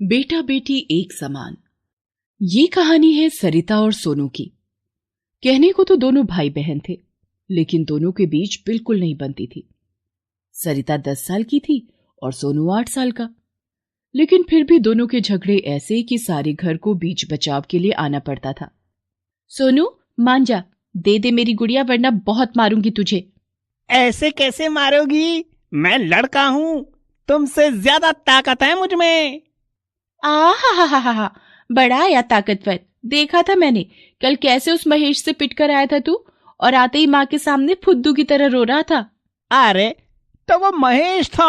बेटा बेटी एक समान। ये कहानी है सरिता और सोनू की। कहने को तो दोनों भाई बहन थे, लेकिन दोनों के बीच बिल्कुल नहीं बनती थी। सरिता 10 साल की थी और सोनू 8 साल का, लेकिन फिर भी दोनों के झगड़े ऐसे कि सारे घर को बीच बचाव के लिए आना पड़ता था। सोनू मान जा, दे दे मेरी गुड़िया, वरना बहुत मारूंगी तुझे। ऐसे कैसे मारोगी? मैं लड़का हूँ, तुमसे ज्यादा ताकत है मुझ में। आहा, बड़ा आया ताकतवर। देखा था मैंने कल कैसे उस महेश से पिट कर आया था तू, और आते ही माँ के सामने फुद्दू की तरह रो रहा था। अरे तो वो महेश था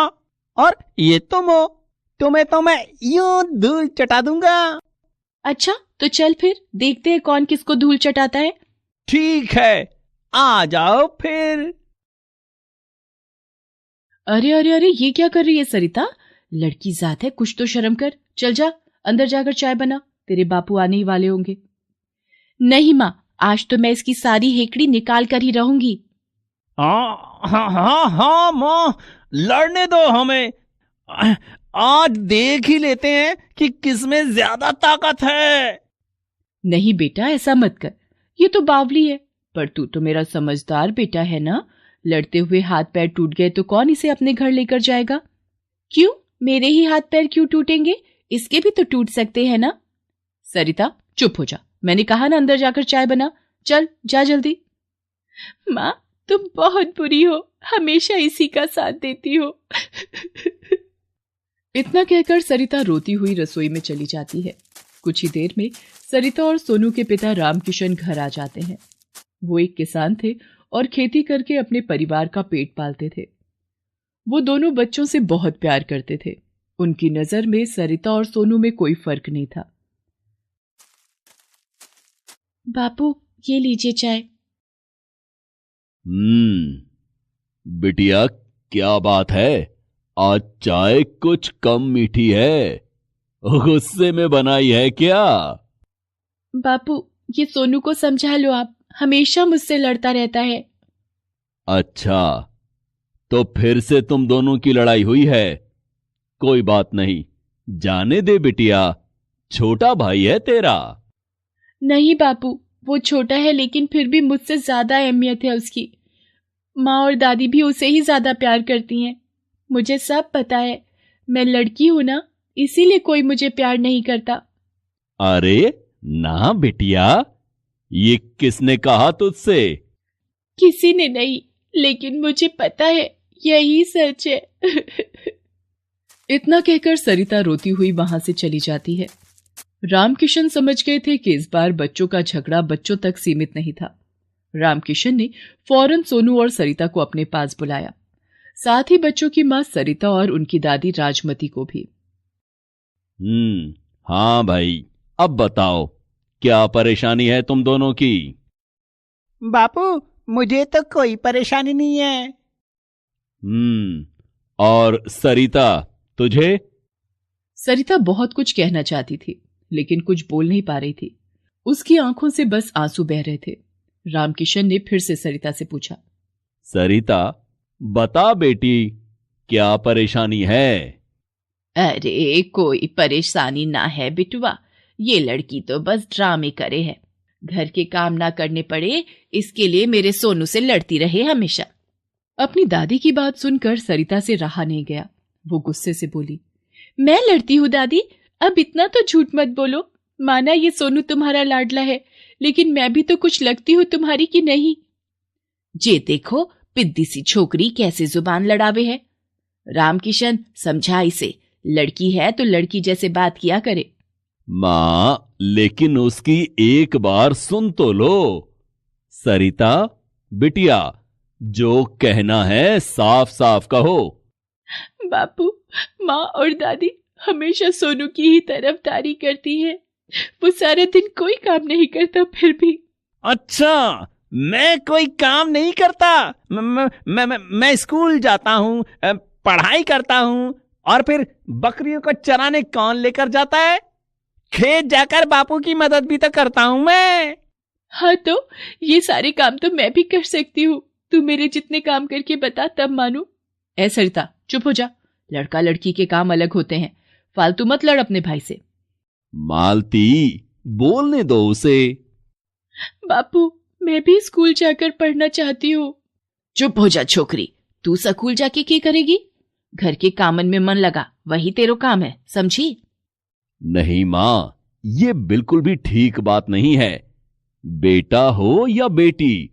और ये तुम हो, तुम्हें तो मैं यूं धूल चटा दूंगा। अच्छा तो चल फिर देखते हैं कौन किसको धूल चटाता है। ठीक है, आ जाओ फिर। अरे अरे अरे, ये क्या कर रही है सरिता? लड़की जात है, कुछ तो शर्म कर। चल जा अंदर जाकर चाय बना, तेरे बापू आने ही वाले होंगे। नहीं माँ, आज तो मैं इसकी सारी हेकड़ी निकाल कर ही रहूंगी। हाँ हाँ हाँ हाँ माँ, लड़ने दो हमें। आज देख ही लेते हैं कि किसमें ज्यादा ताकत है। नहीं बेटा, ऐसा मत कर, ये तो बावली है। पर तू तो मेरा समझदार बेटा है ना। लड़ते हुए हाथ पैर टूट गए तो कौन इसे अपने घर लेकर जाएगा? क्यों, मेरे ही हाथ पैर क्यों टूटेंगे? इसके भी तो टूट सकते हैं ना। सरिता चुप हो जा, मैंने कहा ना अंदर जाकर चाय बना। चल जा जल्दी। माँ तुम बहुत बुरी हो, हमेशा इसी का साथ देती हो। इतना कहकर सरिता रोती हुई रसोई में चली जाती है। कुछ ही देर में सरिता और सोनू के पिता रामकिशन घर आ जाते हैं। वो एक किसान थे और खेती करके अपने परिवार का पेट पालते थे। वो दोनों बच्चों से बहुत प्यार करते थे। उनकी नजर में सरिता और सोनू में कोई फर्क नहीं था। बापू ये लीजिए चाय। बिटिया क्या बात है, आज चाय कुछ कम मीठी है, गुस्से में बनाई है क्या? बापू ये सोनू को समझा लो, आप हमेशा मुझसे लड़ता रहता है। अच्छा, तो फिर से तुम दोनों की लड़ाई हुई है। कोई बात नहीं, जाने दे बिटिया, छोटा भाई है तेरा। नहीं बापू, वो छोटा है लेकिन फिर भी मुझसे ज्यादा अहमियत है उसकी। माँ और दादी भी उसे ही ज्यादा प्यार करती हैं। मुझे सब पता है, मैं लड़की हूं ना, इसीलिए कोई मुझे प्यार नहीं करता। अरे ना बिटिया, ये किसने कहा तुझसे? किसी ने नहीं, लेकिन मुझे पता है यही सच है। इतना कहकर सरिता रोती हुई वहां से चली जाती है। रामकिशन समझ गए थे कि इस बार बच्चों का झगड़ा बच्चों तक सीमित नहीं था। रामकिशन ने फौरन सोनू और सरिता को अपने पास बुलाया, साथ ही बच्चों की मां सरिता और उनकी दादी राजमती को भी। हाँ भाई, अब बताओ क्या परेशानी है तुम दोनों की? बापू मुझे तो कोई परेशानी नहीं है। और सरिता तुझे? सरिता बहुत कुछ कहना चाहती थी, लेकिन कुछ बोल नहीं पा रही थी। उसकी आंखों से बस आंसू बह रहे थे। रामकिशन ने फिर से सरिता से पूछा, सरिता बता बेटी, क्या परेशानी है? अरे कोई परेशानी ना है बिटुआ, ये लड़की तो बस ड्रामे करे है। घर के काम ना करने पड़े इसके लिए मेरे सोनू से लड़ती रहे हमेशा। अपनी दादी की बात सुनकर सरिता से रहा नहीं गया। वो गुस्से से बोली, मैं लड़ती हूँ दादी? अब इतना तो झूठ मत बोलो। माना ये सोनू तुम्हारा लाडला है, लेकिन मैं भी तो कुछ लगती हूँ तुम्हारी कि नहीं? जे देखो पिद्दी सी छोकरी कैसे जुबान लड़ावे है। रामकिशन समझा इसे, लड़की है तो लड़की जैसे बात किया करे। मां, लेकिन उसकी एक बार सुन तो लो। सरिता बिटिया, जो कहना है साफ साफ कहो। बापू, माँ और दादी हमेशा सोनू की ही तरफदारी करती है। वो सारे दिन कोई काम नहीं करता फिर भी। अच्छा, मैं कोई काम नहीं करता? मैं स्कूल जाता हूँ, पढ़ाई करता हूँ, और फिर बकरियों को चराने कौन लेकर जाता है? खेत जाकर बापू की मदद भी तो करता हूँ मैं। हाँ तो ये सारे काम तो मैं भी कर सकती हूँ। तू मेरे जितने काम करके बता तब मानू। ए सरिता चुप हो जा, लड़का लड़की के काम अलग होते हैं। फालतू मत लड़ अपने भाई से। मालती, बोलने दो उसे। बापू, मैं भी स्कूल जाकर पढ़ना चाहती हूँ। चुप हो जा छोकरी, तू स्कूल जाके क्या करेगी? घर के कामन में मन लगा, वही तेरो काम है, समझी? नहीं मां, ये बिल्कुल भी ठीक बात नहीं है। बेटा हो या बेटी,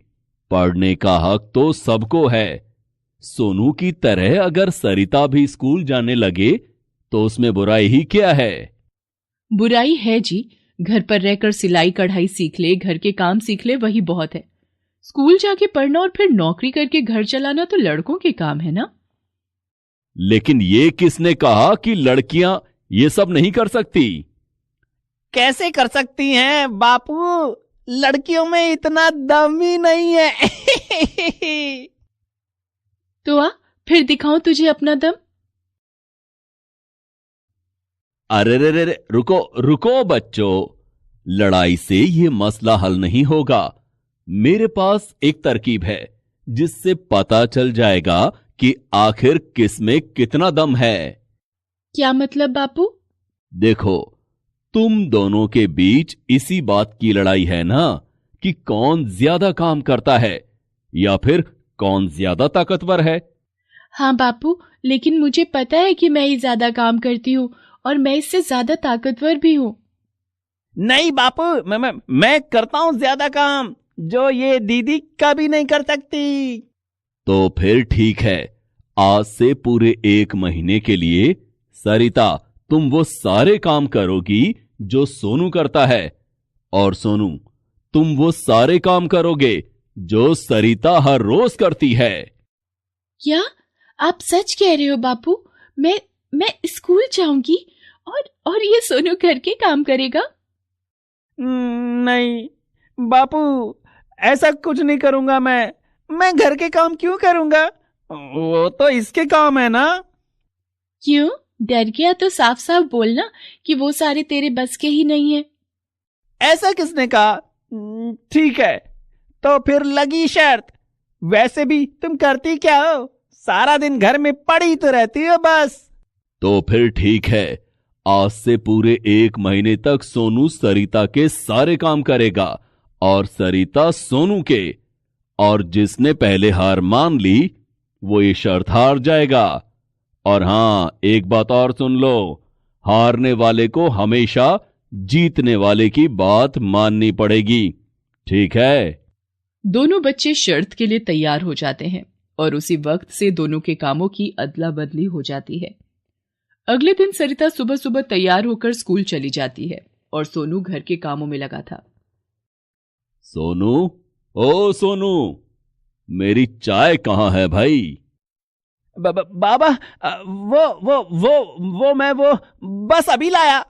पढ़ने का हक तो सबको है। सोनू की तरह अगर सरिता भी स्कूल जाने लगे तो उसमें बुराई ही क्या है? बुराई है जी, घर पर रहकर सिलाई कढ़ाई सीख ले, घर के काम सीख ले, वही बहुत है। स्कूल जाके पढ़ना और फिर नौकरी करके घर चलाना तो लड़कों के काम है ना। लेकिन ये किसने कहा कि लड़कियां ये सब नहीं कर सकती? कैसे कर सकती हैं बापू, लड़कियों में इतना दम ही नहीं है। तो आ, फिर दिखाऊं तुझे अपना दम। अरे रे रे रे, रुको रुको बच्चों, लड़ाई से ये मसला हल नहीं होगा। मेरे पास एक तरकीब है जिससे पता चल जाएगा कि आखिर किस में कितना दम है। क्या मतलब बापू? देखो, तुम दोनों के बीच इसी बात की लड़ाई है ना कि कौन ज्यादा काम करता है या फिर कौन ज्यादा ताकतवर है। हाँ बापू, लेकिन मुझे पता है कि मैं ही ज्यादा काम करती हूँ और मैं इससे ज्यादा ताकतवर भी हूँ। नहीं बापू, मैं करता हूं ज्यादा काम, जो ये दीदी कभी नहीं कर सकती। तो फिर ठीक है, आज से पूरे 1 महीने के लिए सरिता तुम वो सारे काम करोगी जो सोनू करता है, और सोनू तुम वो सारे काम करोगे जो सरिता हर रोज करती है। क्या आप सच कह रहे हो बापू? मैं स्कूल जाऊंगी और ये सोनू घर के काम करेगा? नहीं बापू, ऐसा कुछ नहीं करूंगा। मैं घर के काम क्यों करूंगा? वो तो इसके काम है ना। क्यों डर गया? तो साफ साफ बोलना कि वो सारे तेरे बस के ही नहीं है। ऐसा किसने कहा? ठीक है, तो फिर लगी शर्त। वैसे भी तुम करती क्या हो? सारा दिन घर में पड़ी तो रहती हो बस। तो फिर ठीक है, आज से पूरे 1 महीने तक सोनू सरिता के सारे काम करेगा और सरिता सोनू के। और जिसने पहले हार मान ली वो ये शर्त हार जाएगा। और हां, एक बात और सुन लो, हारने वाले को हमेशा जीतने वाले की बात माननी पड़ेगी, ठीक है? दोनों बच्चे शर्त के लिए तैयार हो जाते हैं और उसी वक्त से दोनों के कामों की अदला बदली हो जाती है। अगले दिन सरिता सुबह सुबह तैयार होकर स्कूल चली जाती है और सोनू घर के कामों में लगा था। सोनू, ओ सोनू, मेरी चाय कहाँ है भाई? बाबा, वो बस अभी लाया।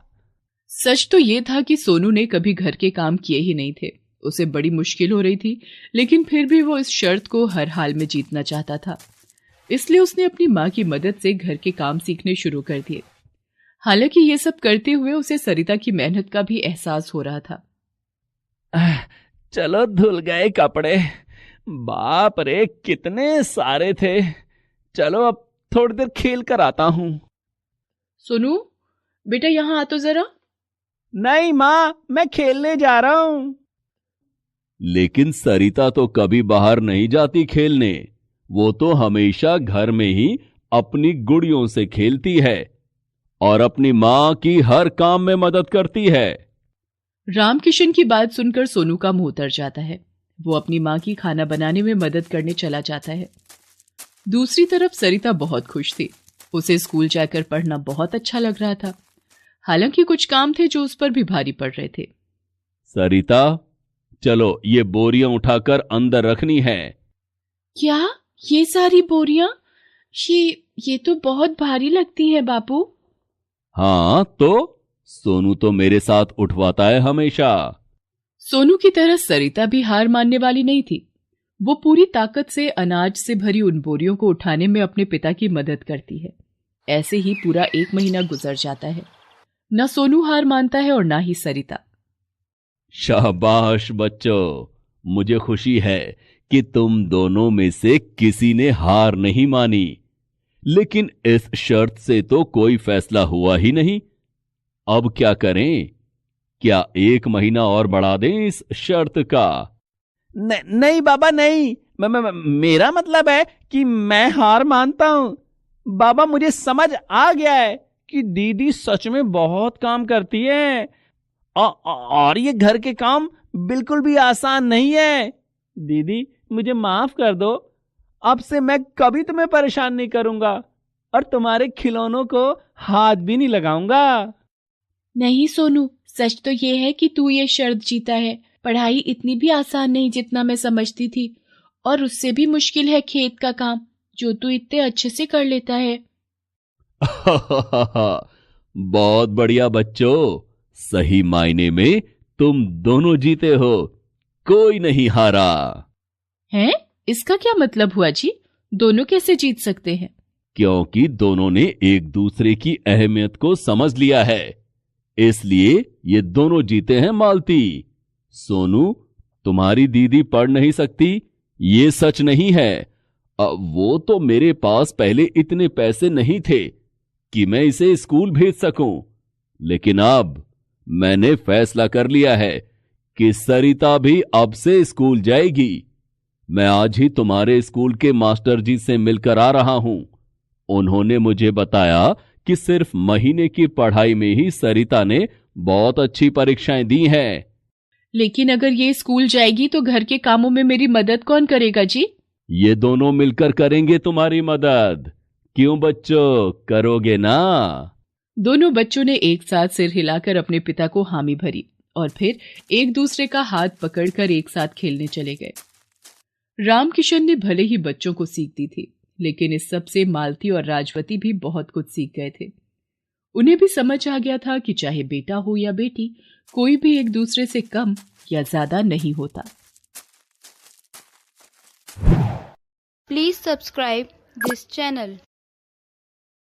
सच तो ये था कि सोनू ने कभी घर के काम किए ही नहीं थे। उसे बड़ी मुश्किल हो रही थी, लेकिन फिर भी वो इस शर्त को हर हाल में जीतना चाहता था। इसलिए उसने अपनी माँ की मदद से घर के काम सीखने शुरू कर दिए। हालांकि ये सब करते हुए उसे सरिता की मेहनत का भी एहसास हो रहा था। चलो धुल गए कपड़े। बाप रे, कितने सारे थे। चलो अब थोड़ी देर खेल कर आता हूं। सोनू बेटा, यहां आ तो जरा। नहीं माँ, मैं खेलने जा रहा हूं। लेकिन सरिता तो कभी बाहर नहीं जाती खेलने। वो तो हमेशा घर में ही अपनी गुड़ियों से खेलती है और अपनी माँ की हर काम में मदद करती है। रामकिशन की बात सुनकर सोनू का मुंह उतर जाता है। वो अपनी माँ की खाना बनाने में मदद करने चला जाता है। दूसरी तरफ सरिता बहुत खुश थी। उसे स्कूल जाकर पढ़ना बहुत अच्छा लग रहा था। हालांकि कुछ काम थे जो उस पर भी भारी पड़ रहे थे। सरिता, चलो ये बोरियां उठाकर अंदर रखनी है। क्या? ये सारी बोरियां? ये तो बहुत भारी लगती है बापू। हाँ, तो सोनू तो मेरे साथ उठवाता है हमेशा। सोनू की तरह सरिता भी हार मानने वाली नहीं थी। वो पूरी ताकत से अनाज से भरी उन बोरियों को उठाने में अपने पिता की मदद करती है। ऐसे ही पूरा 1 महीना गुजर जाता है। न सोनू हार मानता है और ना ही सरिता। शाबाश बच्चों, मुझे खुशी है कि तुम दोनों में से किसी ने हार नहीं मानी। लेकिन इस शर्त से तो कोई फैसला हुआ ही नहीं। अब क्या करें? क्या 1 महीना और बढ़ा दें इस शर्त का? नहीं बाबा नहीं, मेरा मतलब है कि मैं हार मानता हूं। बाबा, मुझे समझ आ गया है कि दीदी सच में बहुत काम करती है और ये घर के काम बिल्कुल भी आसान नहीं है। दीदी, मुझे माफ कर दो। अब से मैं कभी तुम्हें परेशान नहीं करूंगा और तुम्हारे खिलौनों को हाथ भी नहीं लगाऊंगा। नहीं सोनू, सच तो ये है कि तू ये शर्त जीता है। पढ़ाई इतनी भी आसान नहीं जितना मैं समझती थी, और उससे भी मुश्किल है खेत का काम, जो तू इतने अच्छे से कर लेता है। बहुत बढ़िया बच्चों, सही मायने में तुम दोनों जीते हो, कोई नहीं हारा। हैं? इसका क्या मतलब हुआ जी? दोनों कैसे जीत सकते हैं? क्योंकि दोनों ने एक दूसरे की अहमियत को समझ लिया है, इसलिए ये दोनों जीते हैं। मालती, सोनू, तुम्हारी दीदी पढ़ नहीं सकती ये सच नहीं है। वो तो मेरे पास पहले इतने पैसे नहीं थे कि मैं इसे स्कूल भेज सकूं, लेकिन अब मैंने फैसला कर लिया है कि सरिता भी अब से स्कूल जाएगी। मैं आज ही तुम्हारे स्कूल के मास्टर जी से मिलकर आ रहा हूं। उन्होंने मुझे बताया कि सिर्फ महीने की पढ़ाई में ही सरिता ने बहुत अच्छी परीक्षाएं दी हैं। लेकिन अगर ये स्कूल जाएगी तो घर के कामों में मेरी मदद कौन करेगा जी? ये दोनों मिलकर करेंगे तुम्हारी मदद। क्यों बच्चों, करोगे ना? दोनों बच्चों ने एक साथ सिर हिलाकर अपने पिता को हामी भरी और फिर एक दूसरे का हाथ पकड़कर एक साथ खेलने चले गए। रामकिशन ने भले ही बच्चों को सीख दी थी, लेकिन इस सब से मालती और राजवती भी बहुत कुछ सीख गए थे। उन्हें भी समझ आ गया था कि चाहे बेटा हो या बेटी, कोई भी एक दूसरे से कम या ज्यादा नहीं होता। Please subscribe this channel.